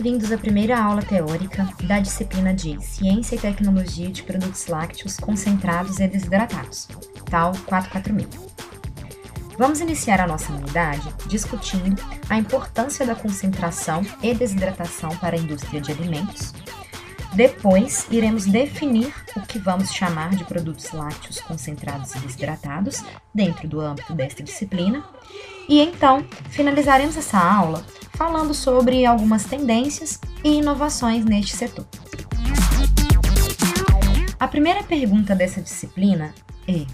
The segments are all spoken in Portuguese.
bem-vindos à primeira aula teórica da disciplina de Ciência e Tecnologia de Produtos Lácteos Concentrados e Desidratados, TAL 446. Vamos iniciar a nossa unidade discutindo a importância da concentração e desidratação para a indústria de alimentos. Depois, iremos definir o que vamos chamar de produtos lácteos concentrados e desidratados dentro do âmbito desta disciplina. E então, finalizaremos essa aula falando sobre algumas tendências e inovações neste setor. A primeira pergunta dessa disciplina é: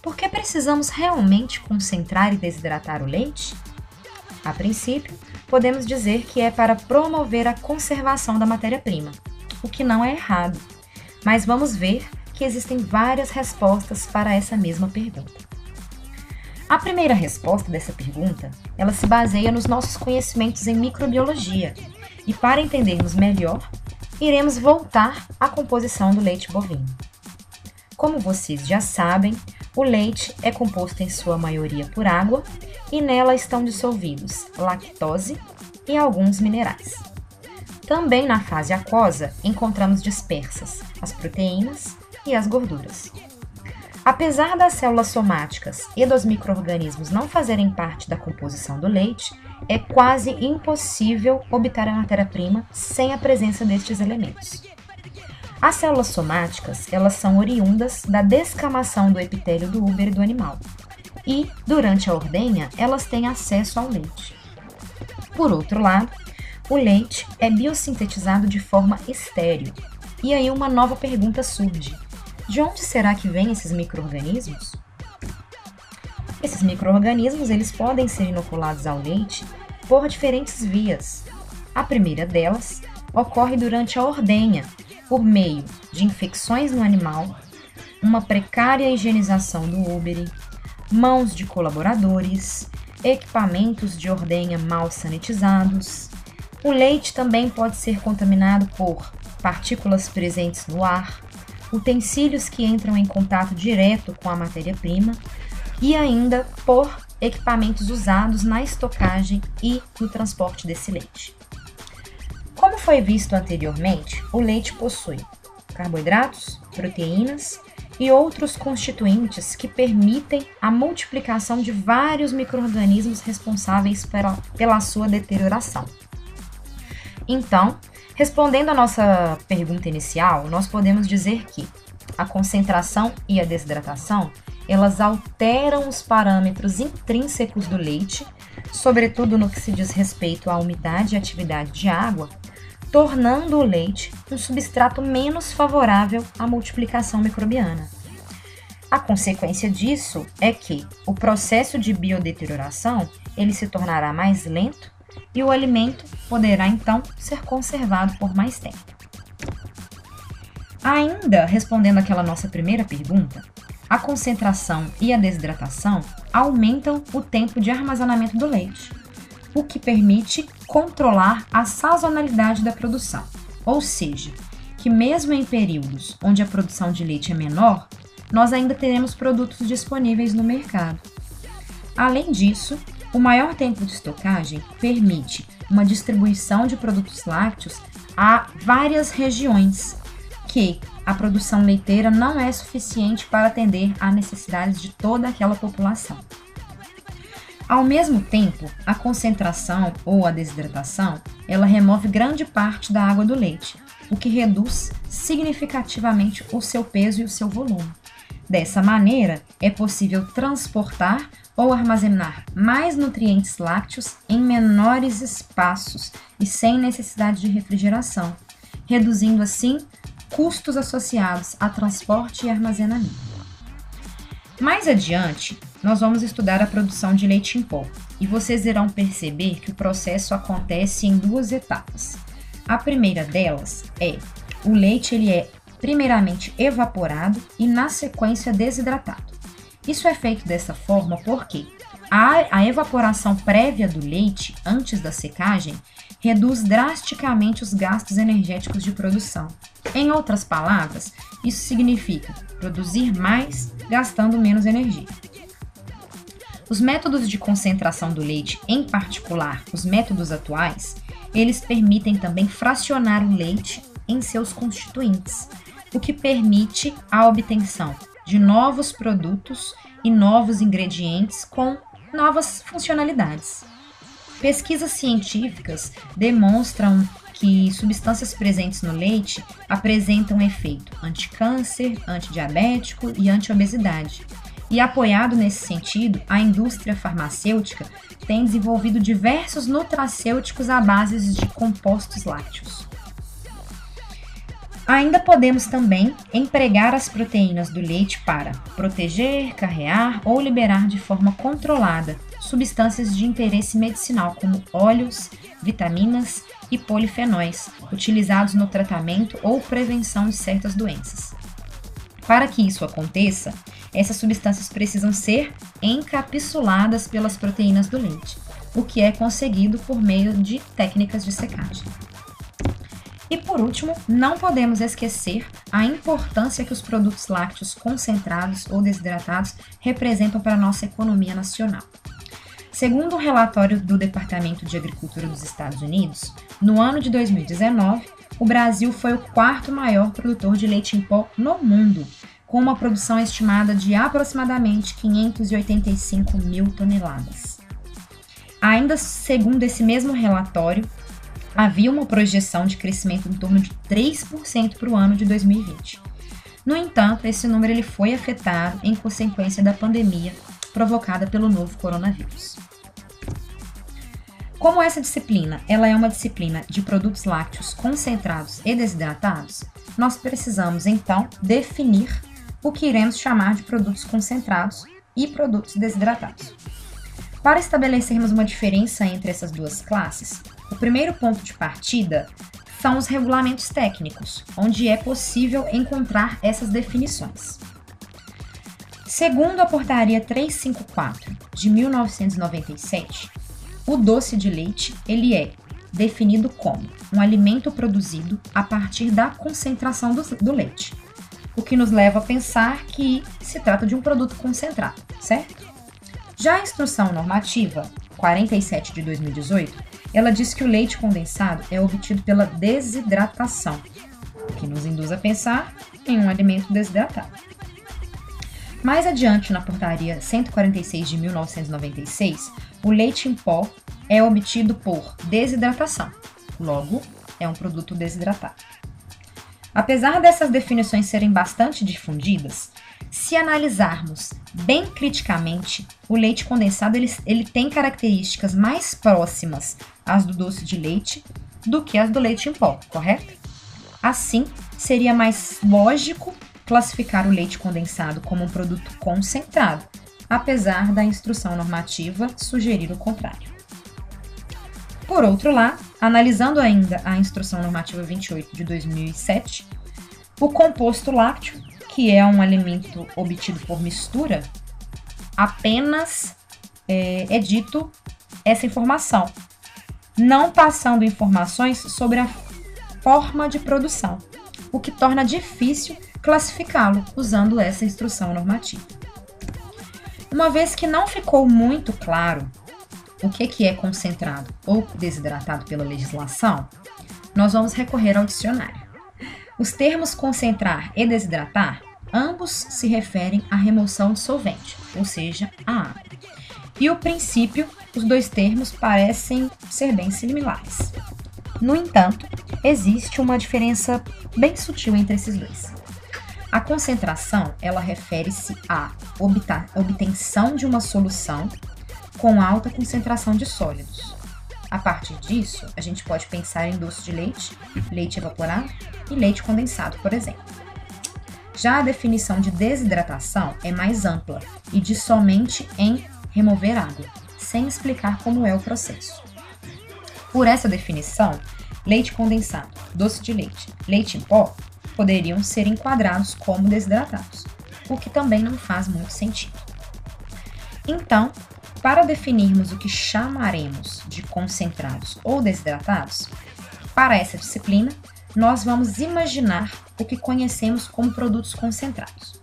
por que precisamos realmente concentrar e desidratar o leite? A princípio, podemos dizer que é para promover a conservação da matéria-prima, o que não é errado, mas vamos ver que existem várias respostas para essa mesma pergunta. A primeira resposta dessa pergunta, ela se baseia nos nossos conhecimentos em microbiologia, e para entendermos melhor, iremos voltar à composição do leite bovino. Como vocês já sabem, o leite é composto em sua maioria por água e nela estão dissolvidos lactose e alguns minerais. Também na fase aquosa encontramos dispersas as proteínas e as gorduras. Apesar das células somáticas e dos micro-organismos não fazerem parte da composição do leite, é quase impossível obter a matéria-prima sem a presença destes elementos. As células somáticas, elas são oriundas da descamação do epitélio do úbere do animal e, durante a ordenha, elas têm acesso ao leite. Por outro lado, o leite é biosintetizado de forma estéril. E aí uma nova pergunta surge: de onde será que vêm esses micro-organismos? Esses micro-organismos, eles podem ser inoculados ao leite por diferentes vias. A primeira delas ocorre durante a ordenha, por meio de infecções no animal, uma precária higienização do úbere, mãos de colaboradores, equipamentos de ordenha mal sanitizados. O leite também pode ser contaminado por partículas presentes no ar, utensílios que entram em contato direto com a matéria-prima e ainda por equipamentos usados na estocagem e no transporte desse leite. Como foi visto anteriormente, o leite possui carboidratos, proteínas e outros constituintes que permitem a multiplicação de vários micro-organismos responsáveis pela sua deterioração. Então, respondendo à nossa pergunta inicial, nós podemos dizer que a concentração e a desidratação, elas alteram os parâmetros intrínsecos do leite, sobretudo no que se diz respeito à umidade e atividade de água, tornando o leite um substrato menos favorável à multiplicação microbiana. A consequência disso é que o processo de biodeterioração, ele se tornará mais lento e o alimento poderá, então, ser conservado por mais tempo. Ainda respondendo àquela nossa primeira pergunta, a concentração e a desidratação aumentam o tempo de armazenamento do leite, o que permite controlar a sazonalidade da produção, ou seja, que mesmo em períodos onde a produção de leite é menor, nós ainda teremos produtos disponíveis no mercado. Além disso, o maior tempo de estocagem permite uma distribuição de produtos lácteos a várias regiões, que a produção leiteira não é suficiente para atender às necessidades de toda aquela população. Ao mesmo tempo, a concentração ou a desidratação, ela remove grande parte da água do leite, o que reduz significativamente o seu peso e o seu volume. Dessa maneira, é possível transportar ou armazenar mais nutrientes lácteos em menores espaços e sem necessidade de refrigeração, reduzindo assim custos associados a transporte e armazenamento. Mais adiante, nós vamos estudar a produção de leite em pó e vocês irão perceber que o processo acontece em duas etapas. A primeira delas é o leite ele é primeiramente evaporado e na sequência desidratado. Isso é feito dessa forma porque a evaporação prévia do leite antes da secagem reduz drasticamente os gastos energéticos de produção. Em outras palavras, isso significa produzir mais gastando menos energia. Os métodos de concentração do leite, em particular os métodos atuais, eles permitem também fracionar o leite em seus constituintes, o que permite a obtenção de novos produtos e novos ingredientes com novas funcionalidades. Pesquisas científicas demonstram que substâncias presentes no leite apresentam efeito anticâncer, antidiabético e antiobesidade. E apoiado nesse sentido, a indústria farmacêutica tem desenvolvido diversos nutracêuticos à base de compostos lácteos. Ainda podemos também empregar as proteínas do leite para proteger, carrear ou liberar de forma controlada substâncias de interesse medicinal como óleos, vitaminas e polifenóis, utilizados no tratamento ou prevenção de certas doenças. Para que isso aconteça, essas substâncias precisam ser encapsuladas pelas proteínas do leite, o que é conseguido por meio de técnicas de secagem. E por último, não podemos esquecer a importância que os produtos lácteos concentrados ou desidratados representam para a nossa economia nacional. Segundo um relatório do Departamento de Agricultura dos Estados Unidos, no ano de 2019, o Brasil foi o quarto maior produtor de leite em pó no mundo, com uma produção estimada de aproximadamente 585 mil toneladas. Ainda segundo esse mesmo relatório, havia uma projeção de crescimento em torno de 3% para o ano de 2020. No entanto, esse número ele foi afetado em consequência da pandemia provocada pelo novo coronavírus. Como essa disciplina ela é uma disciplina de produtos lácteos concentrados e desidratados, nós precisamos então definir o que iremos chamar de produtos concentrados e produtos desidratados. Para estabelecermos uma diferença entre essas duas classes, o primeiro ponto de partida são os regulamentos técnicos, onde é possível encontrar essas definições. Segundo a Portaria 354 de 1997, o doce de leite ele é definido como um alimento produzido a partir da concentração do leite, o que nos leva a pensar que se trata de um produto concentrado, certo? Já a Instrução Normativa 47 de 2018, ela diz que o leite condensado é obtido pela desidratação, o que nos induz a pensar em um alimento desidratado. Mais adiante, na Portaria 146 de 1996, o leite em pó é obtido por desidratação, logo, é um produto desidratado. Apesar dessas definições serem bastante difundidas, se analisarmos bem criticamente, o leite condensado ele tem características mais próximas às do doce de leite do que as do leite em pó, correto? Assim, seria mais lógico classificar o leite condensado como um produto concentrado, apesar da instrução normativa sugerir o contrário. Por outro lado, analisando ainda a Instrução Normativa 28 de 2007, o composto lácteo, que é um alimento obtido por mistura, apenas é dito essa informação, não passando informações sobre a forma de produção, o que torna difícil classificá-lo usando essa instrução normativa. Uma vez que não ficou muito claro o que é concentrado ou desidratado pela legislação, nós vamos recorrer ao dicionário. Os termos concentrar e desidratar, ambos se referem à remoção de solvente, ou seja, a água. E o princípio, os dois termos parecem ser bem similares. No entanto, existe uma diferença bem sutil entre esses dois. A concentração, ela refere-se à obtenção de uma solução com alta concentração de sólidos. A partir disso, a gente pode pensar em doce de leite, leite evaporado e leite condensado, por exemplo. Já a definição de desidratação é mais ampla e diz somente em remover água, sem explicar como é o processo. Por essa definição, leite condensado, doce de leite, leite em pó poderiam ser enquadrados como desidratados, o que também não faz muito sentido. Então, para definirmos o que chamaremos de concentrados ou desidratados, para essa disciplina, nós vamos imaginar o que conhecemos como produtos concentrados.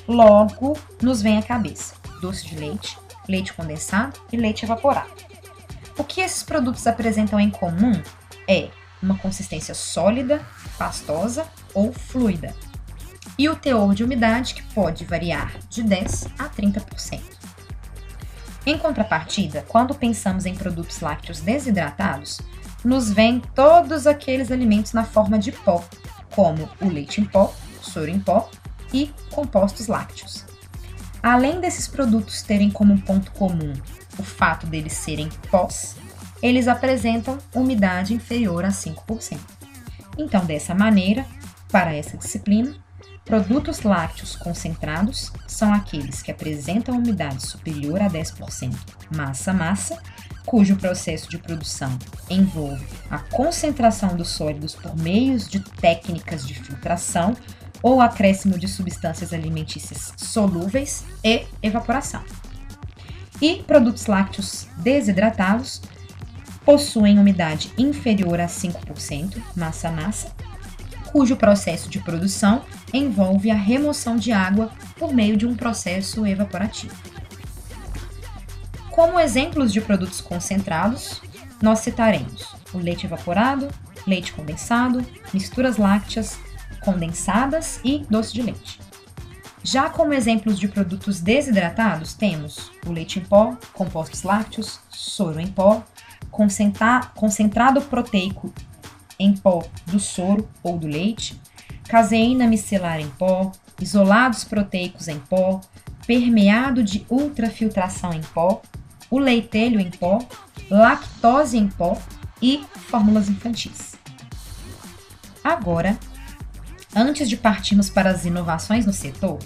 Logo, nos vem à cabeça doce de leite, leite condensado e leite evaporado. O que esses produtos apresentam em comum é uma consistência sólida, pastosa ou fluida. E o teor de umidade, que pode variar de 10% a 30%. Em contrapartida, quando pensamos em produtos lácteos desidratados, nos vêm todos aqueles alimentos na forma de pó, como o leite em pó, soro em pó e compostos lácteos. Além desses produtos terem como ponto comum o fato deles serem pós, eles apresentam umidade inferior a 5%. Então, dessa maneira, para essa disciplina, produtos lácteos concentrados são aqueles que apresentam umidade superior a 10% massa-massa, cujo processo de produção envolve a concentração dos sólidos por meio de técnicas de filtração ou acréscimo de substâncias alimentícias solúveis e evaporação. E produtos lácteos desidratados possuem umidade inferior a 5% massa-massa, cujo processo de produção envolve a remoção de água por meio de um processo evaporativo. Como exemplos de produtos concentrados, nós citaremos o leite evaporado, leite condensado, misturas lácteas condensadas e doce de leite. Já como exemplos de produtos desidratados, temos o leite em pó, compostos lácteos, soro em pó, concentrado proteico em pó do soro ou do leite, caseína micelar em pó, isolados proteicos em pó, permeado de ultrafiltração em pó, o leitelho em pó, lactose em pó e fórmulas infantis. Agora, antes de partirmos para as inovações no setor,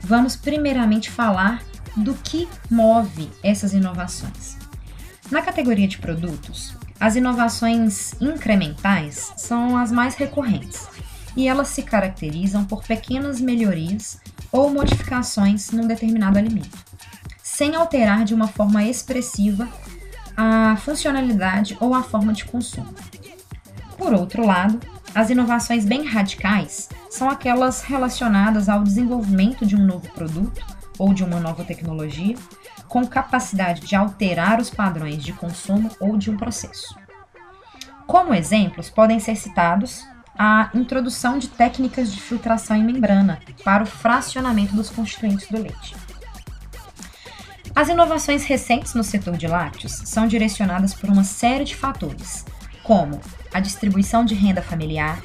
vamos primeiramente falar do que move essas inovações. Na categoria de produtos, as inovações incrementais são as mais recorrentes e elas se caracterizam por pequenas melhorias ou modificações num determinado alimento, sem alterar de uma forma expressiva a funcionalidade ou a forma de consumo. Por outro lado, as inovações bem radicais são aquelas relacionadas ao desenvolvimento de um novo produto ou de uma nova tecnologia, com capacidade de alterar os padrões de consumo ou de um processo. Como exemplos, podem ser citados a introdução de técnicas de filtração em membrana para o fracionamento dos constituintes do leite. As inovações recentes no setor de lácteos são direcionadas por uma série de fatores, como a distribuição de renda familiar,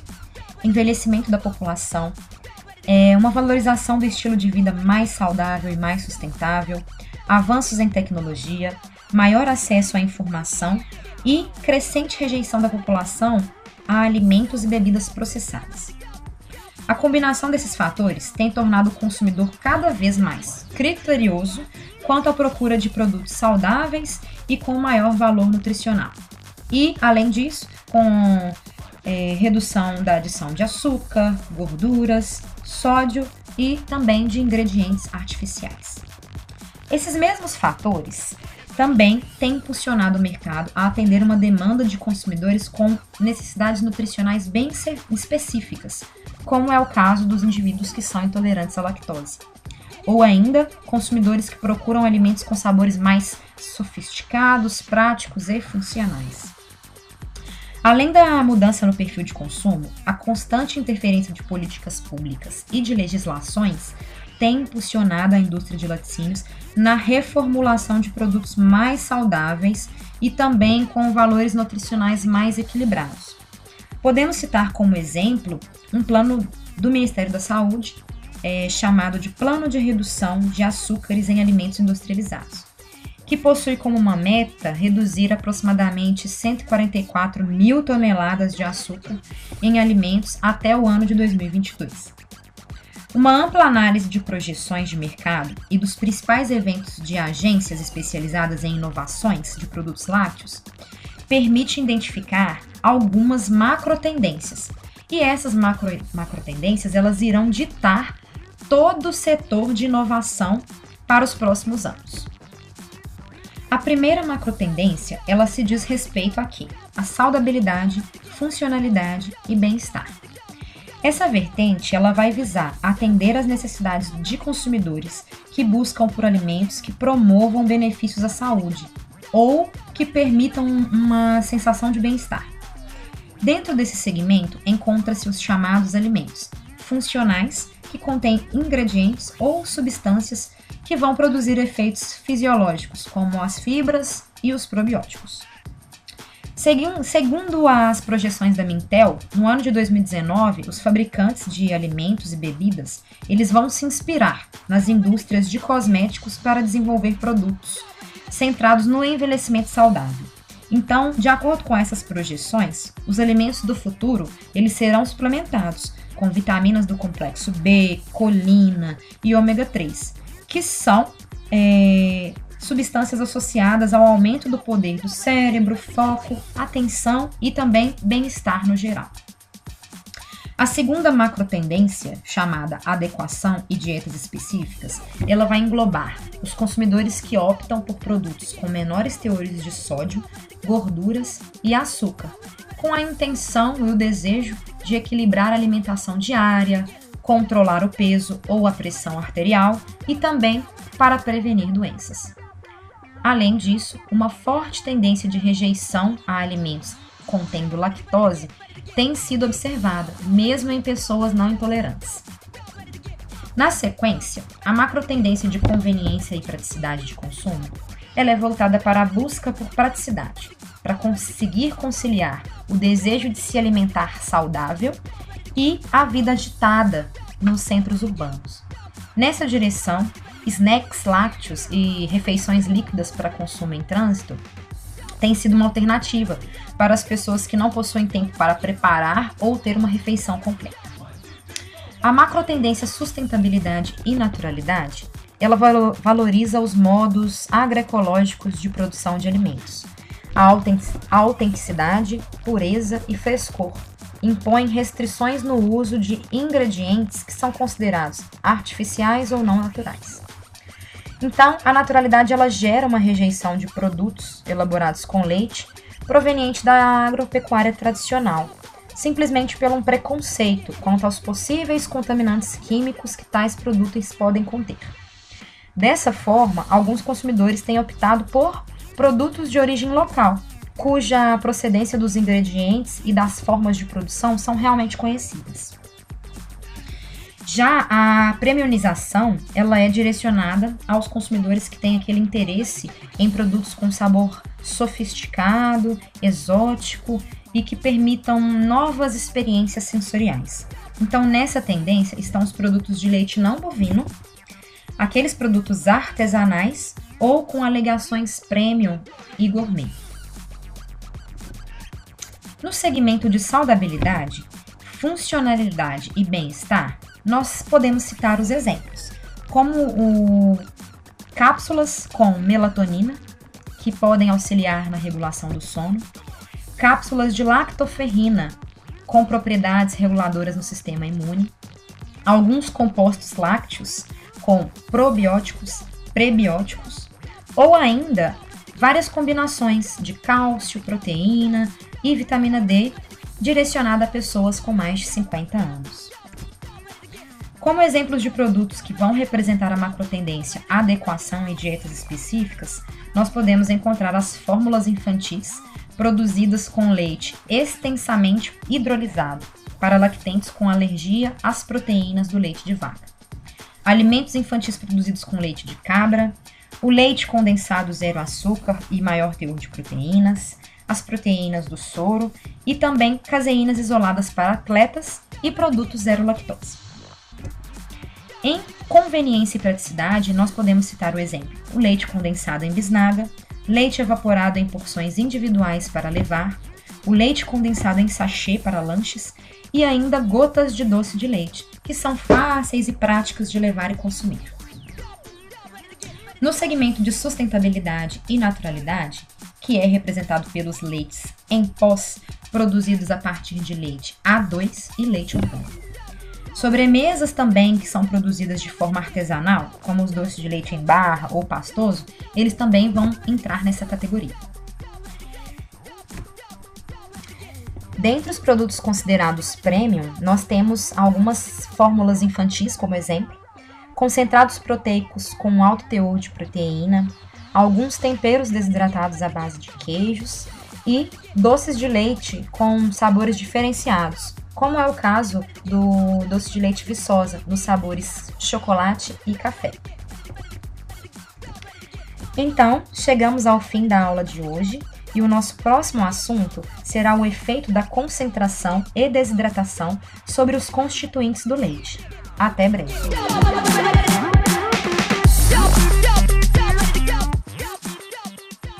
envelhecimento da população, uma valorização do estilo de vida mais saudável e mais sustentável, avanços em tecnologia, maior acesso à informação e crescente rejeição da população a alimentos e bebidas processadas. A combinação desses fatores tem tornado o consumidor cada vez mais criterioso quanto à procura de produtos saudáveis e com maior valor nutricional. E, além disso, com redução da adição de açúcar, gorduras, sódio e também de ingredientes artificiais. Esses mesmos fatores também têm impulsionado o mercado a atender uma demanda de consumidores com necessidades nutricionais bem específicas, como é o caso dos indivíduos que são intolerantes à lactose, ou ainda consumidores que procuram alimentos com sabores mais sofisticados, práticos e funcionais. Além da mudança no perfil de consumo, a constante interferência de políticas públicas e de legislações tem impulsionado a indústria de laticínios na reformulação de produtos mais saudáveis e também com valores nutricionais mais equilibrados. Podemos citar como exemplo um plano do Ministério da Saúde, chamado de Plano de Redução de Açúcares em Alimentos Industrializados, que possui como uma meta reduzir aproximadamente 144 mil toneladas de açúcar em alimentos até o ano de 2022. Uma ampla análise de projeções de mercado e dos principais eventos de agências especializadas em inovações de produtos lácteos permite identificar algumas macrotendências. E essas macrotendências elas irão ditar todo o setor de inovação para os próximos anos. A primeira macrotendência, ela se diz respeito a quê? A saudabilidade, funcionalidade e bem-estar. Essa vertente, ela vai visar atender às necessidades de consumidores que buscam por alimentos que promovam benefícios à saúde ou que permitam uma sensação de bem-estar. Dentro desse segmento, encontra-se os chamados alimentos funcionais, que contêm ingredientes ou substâncias que vão produzir efeitos fisiológicos, como as fibras e os probióticos. Segundo as projeções da Mintel, no ano de 2019, os fabricantes de alimentos e bebidas, eles vão se inspirar nas indústrias de cosméticos para desenvolver produtos centrados no envelhecimento saudável. Então, de acordo com essas projeções, os alimentos do futuro, eles serão suplementados com vitaminas do complexo B, colina e ômega 3, que são substâncias associadas ao aumento do poder do cérebro, foco, atenção e também bem-estar no geral. A segunda macrotendência, chamada adequação e dietas específicas, ela vai englobar os consumidores que optam por produtos com menores teores de sódio, gorduras e açúcar, com a intenção e o desejo de equilibrar a alimentação diária, controlar o peso ou a pressão arterial e também para prevenir doenças. Além disso, uma forte tendência de rejeição a alimentos contendo lactose tem sido observada, mesmo em pessoas não intolerantes. Na sequência, a macrotendência de conveniência e praticidade de consumo, ela é voltada para a busca por praticidade, para conseguir conciliar o desejo de se alimentar saudável e a vida agitada nos centros urbanos. Nessa direção, snacks lácteos e refeições líquidas para consumo em trânsito têm sido uma alternativa para as pessoas que não possuem tempo para preparar ou ter uma refeição completa. A macrotendência sustentabilidade e naturalidade, ela valoriza os modos agroecológicos de produção de alimentos. A autenticidade, pureza e frescor impõem restrições no uso de ingredientes que são considerados artificiais ou não naturais. Então, a naturalidade ela gera uma rejeição de produtos elaborados com leite proveniente da agropecuária tradicional, simplesmente pelo um preconceito quanto aos possíveis contaminantes químicos que tais produtos podem conter. Dessa forma, alguns consumidores têm optado por produtos de origem local, cuja procedência dos ingredientes e das formas de produção são realmente conhecidas. Já a premiumização, ela é direcionada aos consumidores que têm aquele interesse em produtos com sabor sofisticado, exótico e que permitam novas experiências sensoriais. Então, nessa tendência estão os produtos de leite não bovino, aqueles produtos artesanais ou com alegações premium e gourmet. No segmento de saudabilidade, funcionalidade e bem-estar, nós podemos citar os exemplos, como cápsulas com melatonina, que podem auxiliar na regulação do sono, cápsulas de lactoferrina, com propriedades reguladoras no sistema imune, alguns compostos lácteos com probióticos, prebióticos, ou ainda várias combinações de cálcio, proteína e vitamina D direcionada a pessoas com mais de 50 anos. Como exemplos de produtos que vão representar a macrotendência adequação e dietas específicas, nós podemos encontrar as fórmulas infantis produzidas com leite extensamente hidrolisado para lactentes com alergia às proteínas do leite de vaca, alimentos infantis produzidos com leite de cabra, o leite condensado zero açúcar e maior teor de proteínas, as proteínas do soro e também caseínas isoladas para atletas e produtos zero lactose. Em conveniência e praticidade, nós podemos citar o exemplo: o leite condensado em bisnaga, leite evaporado em porções individuais para levar, o leite condensado em sachê para lanches e ainda gotas de doce de leite, que são fáceis e práticos de levar e consumir. No segmento de sustentabilidade e naturalidade, que é representado pelos leites em pós produzidos a partir de leite A2 e leite orgânico. Sobremesas também que são produzidas de forma artesanal, como os doces de leite em barra ou pastoso, eles também vão entrar nessa categoria. Dentre os produtos considerados premium, nós temos algumas fórmulas infantis como exemplo, concentrados proteicos com alto teor de proteína, alguns temperos desidratados à base de queijos e doces de leite com sabores diferenciados, como é o caso do doce de leite Viçosa, nos sabores chocolate e café. Então, chegamos ao fim da aula de hoje e o nosso próximo assunto será o efeito da concentração e desidratação sobre os constituintes do leite. Até breve!